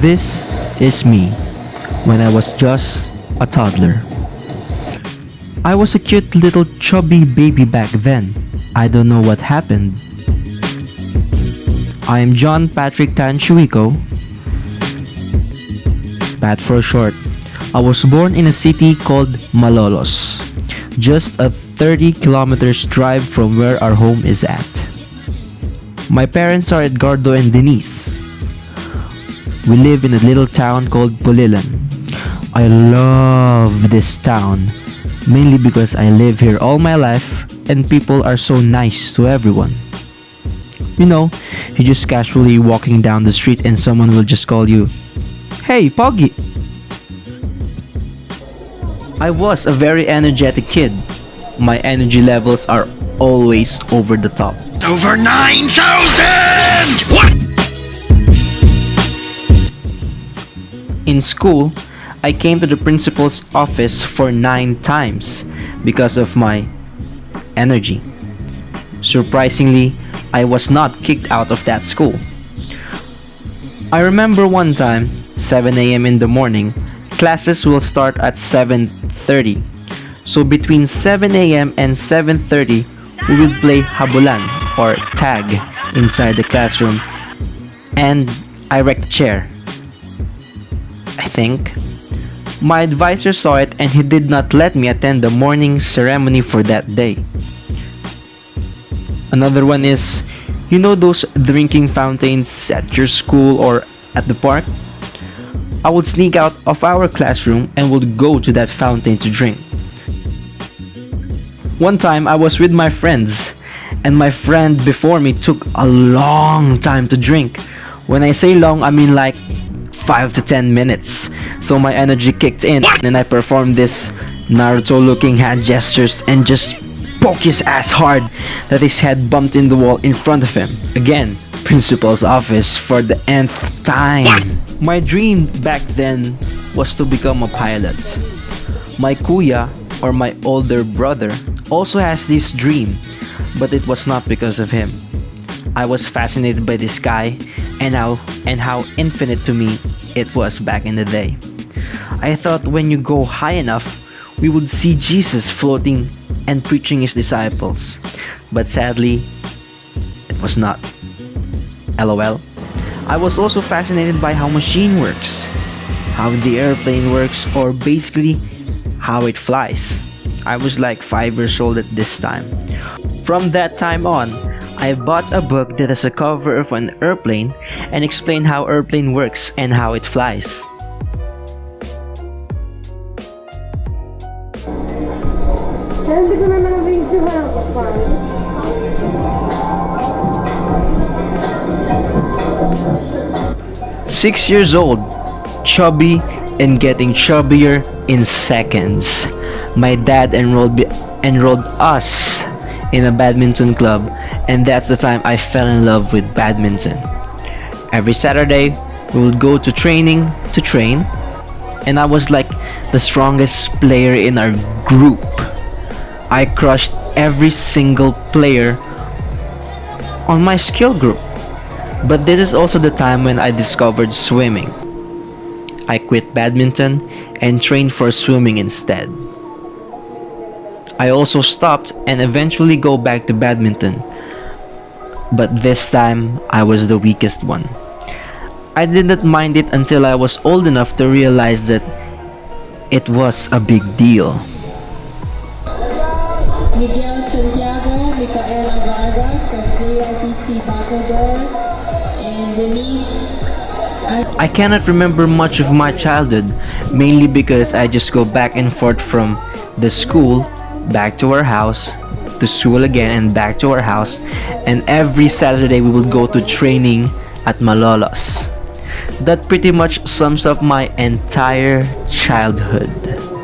This is me when I was just a toddler. I was a cute little chubby baby back then. I don't know what happened. I am John Patrick Tanchuico, Pat for short. I was born in a city called Malolos, just a 30 kilometers drive from where our home is at. My parents are Edgardo and Denise. We live in a little town called Pulilan. I love this town, mainly because I live here all my life and people are so nice to everyone. You know, you're just casually walking down the street and someone will just call you, "Hey, Poggy!" I was a very energetic kid. My energy levels are always over the top. Over 9,000! What? In school, I came to the principal's office for 9 times because of my energy. Surprisingly, I was not kicked out of that school. I remember one time, 7 a.m. in the morning, classes will start at 7:30. So between 7 a.m. and 7:30, we will play habulan or tag inside the classroom, and I wrecked the chair. I think. My advisor saw it and he did not let me attend the morning ceremony for that day. Another one is, you know those drinking fountains at your school or at the park? I would sneak out of our classroom and would go to that fountain to drink. One time I was with my friends and my friend before me took a long time to drink. When I say long, I mean like 5 to 10 minutes. So my energy kicked in and I performed this Naruto looking hand gestures and just poke his ass hard that his head bumped in the wall in front of him. Again, principal's office for the nth time. My dream back then was to become a pilot. My kuya, or my older brother, also has this dream, but it was not because of him. I was fascinated by this guy and how infinite to me it was back in the day. I thought when you go high enough, we would see Jesus floating and preaching his disciples. But sadly, it was not. LOL. I was also fascinated by how machine works, how the airplane works, or basically how it flies. I was like 5 years old at this time. From that time on, I bought a book that has a cover of an airplane and explained how airplane works and how it flies. Hindi ko na nang-video ako pa. 6 years old, chubby and getting chubbier in seconds. My dad enrolled us in a badminton club, and that's the time I fell in love with badminton. Every Saturday, we would go to training to train, and I was like the strongest player in our group. I crushed every single player on my skill group. But this is also the time when I discovered swimming. I quit badminton and trained for swimming instead. I also stopped and eventually go back to badminton, but this time I was the weakest one. I did not mind it until I was old enough to realize that it was a big deal. Miguel Santiago, Micaela Vargas of JRPC Battledore, and Denise. I cannot remember much of my childhood, mainly because I just go back and forth from the school, back to our house, to school again and back to our house, and every Saturday we would go to training at Malolos. That pretty much sums up my entire childhood.